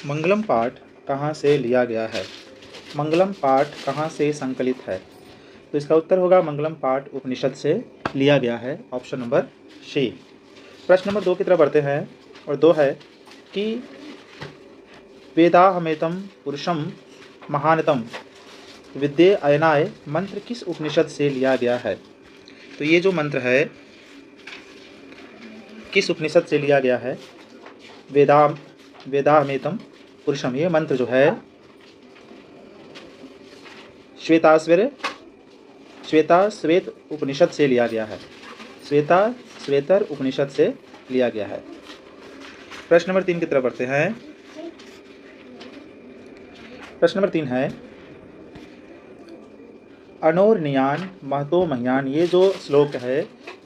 मंगलम पाठ कहाँ से लिया गया है? मंगलम पाठ कहाँ से संकलित है? तो इसका उत्तर होगा मंगलम पाठ उपनिषद से लिया गया है, ऑप्शन नंबर सी। प्रश्न नंबर 2 की तरफ बढ़ते हैं और 2 है कि वेदाहमेतम पुरुषम महानतम विद्ये अयनाय मंत्र किस उपनिषद से लिया गया है? तो ये जो मंत्र है किस उपनिषद से लिया गया है? वेदाहमेतम पुरुषम, ये मंत्र जो है श्वेत उपनिषद से लिया गया है। श्वेतर उपनिषद से लिया गया है। प्रश्न नंबर 3 की तरफ बढ़ते हैं। प्रश्न नंबर 3 है अनोर्नियान महतो मह्यान, ये जो श्लोक है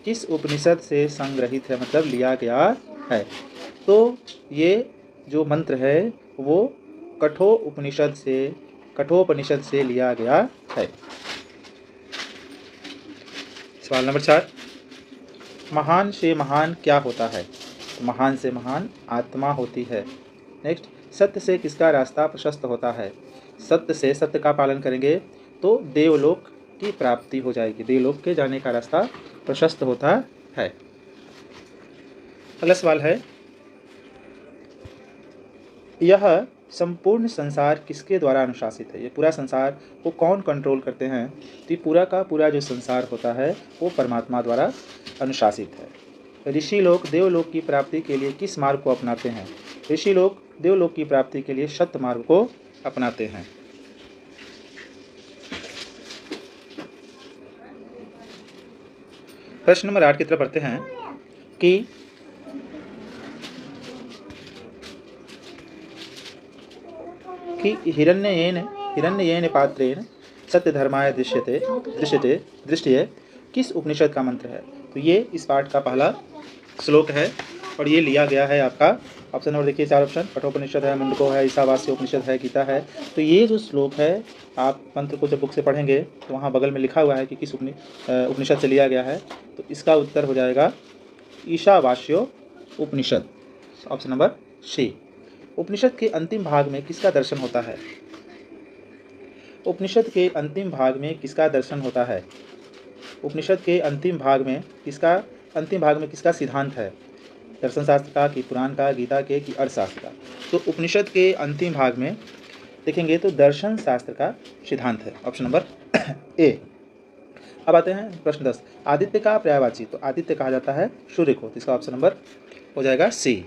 किस उपनिषद से संग्रहित है, मतलब लिया गया है? तो ये जो मंत्र है वो कठोपनिषद से लिया गया है। सवाल नंबर 4, महान से महान क्या होता है? महान से महान आत्मा होती है। नेक्स्ट, सत्य से किसका रास्ता प्रशस्त होता है? सत्य का पालन करेंगे तो देवलोक की प्राप्ति हो जाएगी, देवलोक के जाने का रास्ता प्रशस्त होता है। अगला सवाल है यह संपूर्ण संसार किसके द्वारा अनुशासित है? ये पूरा संसार को कौन कंट्रोल करते हैं? तो ये पूरा का पूरा जो संसार होता है वो परमात्मा द्वारा अनुशासित है। ऋषि लोग देवलोक की प्राप्ति के लिए किस मार्ग को अपनाते हैं? ऋषि लोग देवलोक की प्राप्ति के लिए सत्य मार्ग को अपनाते हैं। प्रश्न नंबर 8 की तरफ बढ़ते हैं कि हिरण्ययेन पात्रेण सत्यधर्माय दृश्यते किस उपनिषद का मंत्र है? तो ये इस पाठ का पहला श्लोक है और ये लिया गया है आपका ऑप्शन नंबर, देखिए 4 ऑप्शन, कठोपनिषद है, मुंडको है, ईशावास्य उपनिषद है, गीता है। तो ये जो श्लोक है आप मंत्र को जब बुक से पढ़ेंगे तो वहाँ बगल में लिखा हुआ है कि किस उपनिषद से लिया गया है। तो इसका उत्तर हो जाएगा ईशावास्यो उपनिषद, ऑप्शन नंबर सी। उपनिषद के अंतिम भाग में किसका दर्शन होता है? उपनिषद के अंतिम भाग में किसका दर्शन होता है? उपनिषद के अंतिम भाग में किसका सिद्धांत है? दर्शन शास्त्र का कि पुराण का, गीता के कि अर्थशास्त्र का? तो उपनिषद के अंतिम भाग में देखेंगे तो दर्शन शास्त्र का सिद्धांत है, ऑप्शन नंबर ए। अब आते हैं प्रश्न 10, आदित्य का पर्यायवाची, तो आदित्य कहा जाता है सूर्य को, तो इसका ऑप्शन नंबर हो जाएगा सी।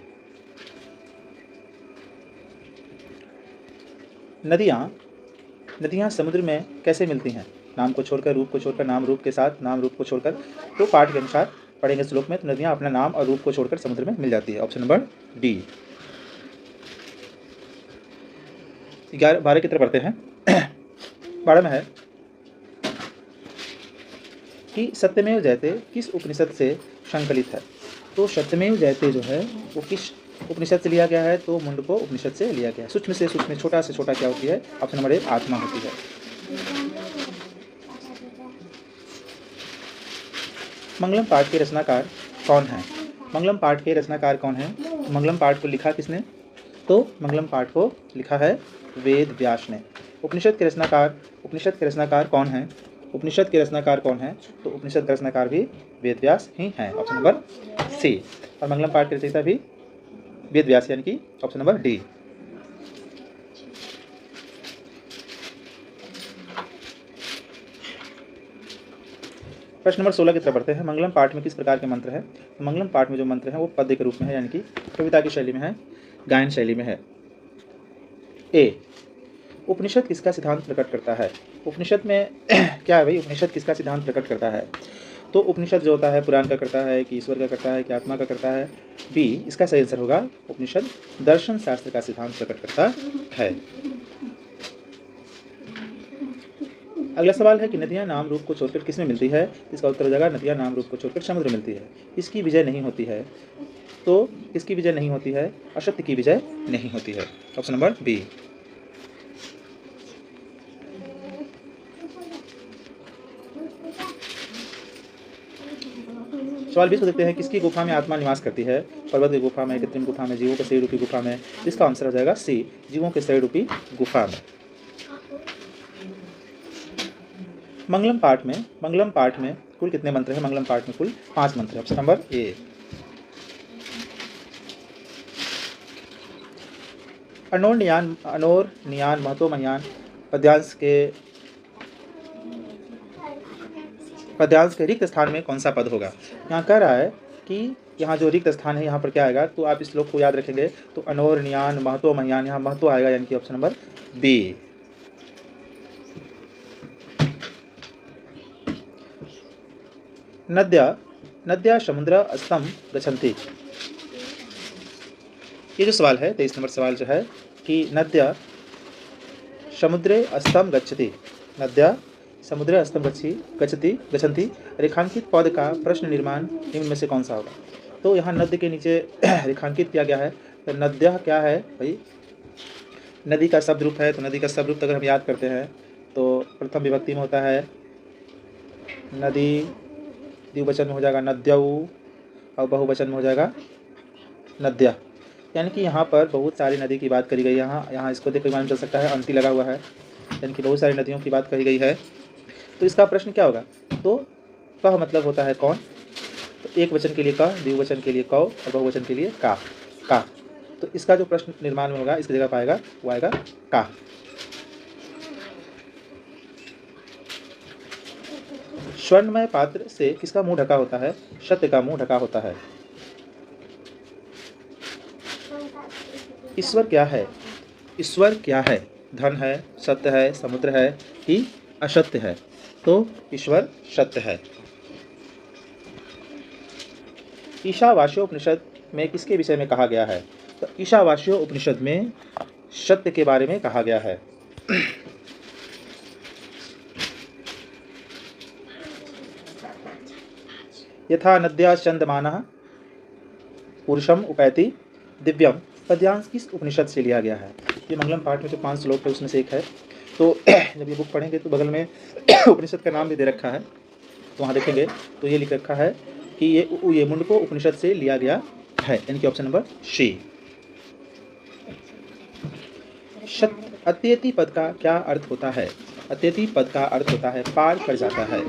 नदियाँ समुद्र में कैसे मिलती हैं? नाम को छोड़कर, रूप को छोड़कर, नाम रूप के साथ, नाम रूप को छोड़कर। तो पाठ के अनुसार पढ़ेंगे श्लोक में, तो नदियाँ अपना नाम और रूप को छोड़कर समुद्र में मिल जाती है, ऑप्शन नंबर डी। 12 की तरफ बढ़ते हैं। 12 में है कि सत्यमेव जयते किस उपनिषद से संकलित है? तो सत्यमेव जयते जो है वो किस उपनिषद से लिया गया है? तो मुंडको उपनिषद से लिया गया है। सूक्ष्म से सूक्ष्म, छोटा से छोटा क्या होती है? ऑप्शन नंबर ए आत्मा होती है। मंगलम पाठ के रचनाकार कौन है? मंगलम पाठ के रचनाकार कौन है? मंगलम पाठ को लिखा किसने? तो मंगलम पाठ को लिखा है वेद व्यास ने। उपनिषद के रचनाकार कौन है? उपनिषद के रचनाकार कौन है? तो उपनिषद के रचनाकार भी वेद व्यास ही हैं, ऑप्शन नंबर सी। और मंगलम पाठ के रचयिता भी वेद व्यास, यानी कि ऑप्शन नंबर डी। प्रश्न नंबर 16 की तरफ बढ़ते हैं। मंगलम पाठ में किस प्रकार के मंत्र हैं? तो मंगलम पाठ में जो मंत्र हैं वो पद्य के रूप में है, यानी कि कविता की शैली में है, गायन शैली में है। ए, उपनिषद किसका सिद्धांत प्रकट करता है? उपनिषद में क्या है भाई, उपनिषद किसका सिद्धांत प्रकट करता है? तो उपनिषद जो होता है पुराण का करता है कि ईश्वर का करता है कि आत्मा का करता है? बी, इसका सही आंसर होगा उपनिषद दर्शन शास्त्र का सिद्धांत प्रकट करता है। अगला सवाल है कि नदियाँ नाम रूप को छोड़कर किसमें मिलती है? इसका उत्तर हो जाएगा नदियाँ नाम रूप को छोड़कर समुद्र मिलती है। इसकी विजय नहीं होती है, तो किसकी विजय नहीं होती है? असत्य की विजय नहीं होती है, ऑप्शन नंबर बी। सवाल 20 को देखते हैं, किसकी गुफा में आत्मा निवास करती है? पर्वत की गुफा में, कृत्रिम गुफा में, जीवों के शरीर रूपी गुफा में। इसका आंसर हो जाएगा सी, जीवों के शरीर रूपी गुफा में। मंगलम पाठ में कुल कितने मंत्र हैं? मंगलम पाठ में कुल 5 मंत्र है। Option number A. अनोर नियान महतो मयान पद्यांश के रिक्त स्थान में कौन सा पद होगा? यहाँ कह रहा है कि यहाँ जो रिक्त स्थान है यहाँ पर क्या आएगा, तो आप इस श्लोक को याद रखेंगे तो अनोर नियान महतो मयान, यहाँ महतो आएगा, यानी कि ऑप्शन नंबर बी। नद्या समुद्र अस्तम गच्छन्ति। ये जो सवाल है 23 नंबर सवाल जो है कि नद्या समुद्रे अस्तम गच्छति, नद्या समुद्र अस्तम गच्छन्ति रेखांकित पद का प्रश्न निर्माण निम्न में से कौन सा होगा? तो यहाँ नद्य के नीचे रेखांकित किया गया है, तो नद्या क्या है भाई? नदी का शब्द रूप है, तो नदी का शब्द रूप अगर हम याद करते हैं तो प्रथम विभक्ति में होता है नदी, द्विवचन में हो जाएगा नद्यऊ, और बहुवचन में हो जाएगा नद्या। यानी कि यहाँ पर बहुत सारी नदी की बात करी गई है। यहाँ इसको देख कर मालूम चल सकता है अंति लगा हुआ है, यानी कि बहुत सारी नदियों की बात कही गई है। तो इसका प्रश्न क्या होगा? तो कह मतलब होता है कौन, तो एक वचन के लिए कह, द्विवचन के लिए कौ, और बहुवचन के लिए का। तो इसका जो प्रश्न निर्माण में होगा इसकी जगह पाएगा वो आएगा का। स्वर्णमय पात्र से किसका मुंह ढका होता है? सत्य का मुंह ढका होता है। ईश्वर क्या है? ईश्वर क्या है? धन है, सत्य है, समुद्र है कि असत्य है? तो ईश्वर सत्य है। ईशावास्यो उपनिषद में किसके विषय में कहा गया है? तो ईशावास्यो उपनिषद में सत्य के बारे में कहा गया है। यथा नद्या चंदमानः पुरुषम उपैति दिव्यम पद्यांश किस उपनिषद से लिया गया है? ये मंगलम पाठ में जो 5 श्लोक है उसमें से एक है। तो जब ये बुक पढ़ेंगे तो बगल में उपनिषद का नाम भी दे रखा है, तो वहाँ देखेंगे तो ये लिख रखा है कि ये मुंडको उपनिषद से लिया गया है, यानी कि ऑप्शन नंबर सी। अत्येति पद का क्या अर्थ होता है? अत्येति पद का अर्थ होता है पार कर जाता है।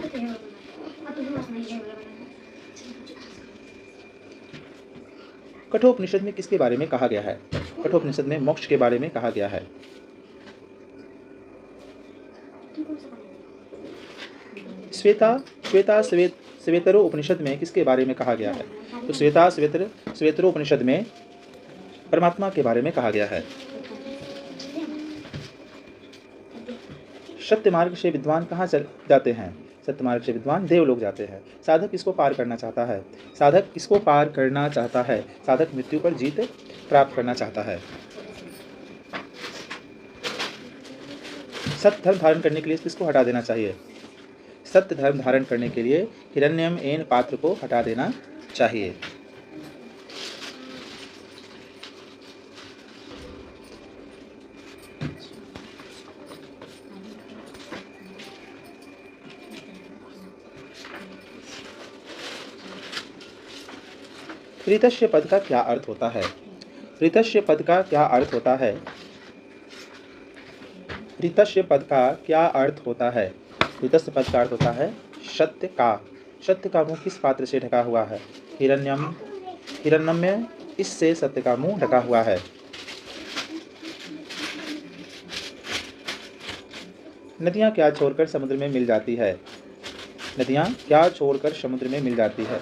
कठोपनिषद में किसके बारे में कहा गया है? कठोपनिषद में मोक्ष के बारे में कहा गया है। श्वेतरो उपनिषद में किसके बारे में कहा गया है? तो श्वेतरो उपनिषद में परमात्मा के बारे में कहा गया है। सत्य मार्ग से विद्वान कहाँ जाते हैं? सत्य मार्ग से विद्वान देवलोक जाते हैं। साधक किसको पार करना चाहता है? साधक किसको पार करना चाहता है? साधक मृत्यु पर जीत प्राप्त करना चाहता है। सत्य धर्म धारण करने के लिए किसको हटा देना चाहिए? सत्य धर्म धारण करने के लिए हिरण्यम एन पात्र को हटा देना चाहिए। ऋतस्य पद का क्या अर्थ होता है? ऋतस्य पद का क्या अर्थ होता है? ऋतस्य पद का क्या अर्थ होता है? ऋतस्य पद का अर्थ होता है सत्य का। सत्य का मुंह किस पात्र से ढका हुआ है? हिरण्यम, इससे सत्य का मुंह ढका हुआ है। नदियाँ क्या छोड़कर समुद्र में मिल जाती है? नदियाँ क्या छोड़कर समुद्र में मिल जाती है?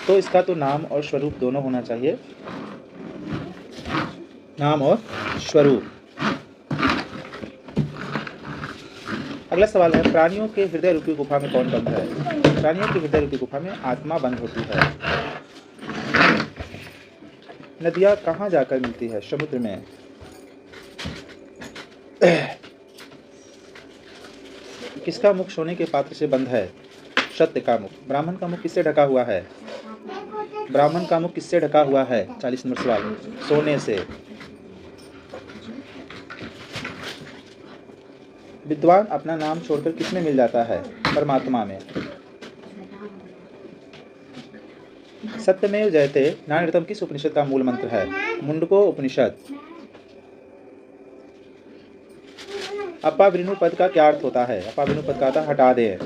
तो इसका तो नाम और स्वरूप दोनों होना चाहिए, नाम और स्वरूप। अगला सवाल है, प्राणियों के हृदय रूपी गुफा में कौन बंद है? प्राणियों के हृदय रूपी गुफा में आत्मा बंद होती है। नदियाँ कहाँ जाकर मिलती है? समुद्र में। किसका मुख सोने के पात्र से बंद है? सत्य का मुख। ब्राह्मण का मुख किससे ढका हुआ है? ब्राह्मण का मुख किससे ढका हुआ है? 40 नंबर सवाल, सोने से। विद्वान अपना नाम छोड़कर किसमें मिल जाता है? परमात्मा में। सत्यमेव जयते नान्यतम किस उपनिषद का मूल मंत्र है? मुंडको उपनिषद। अपावृणु पद का क्या अर्थ होता है? अपावृणु पद का अर्थ हटा दे।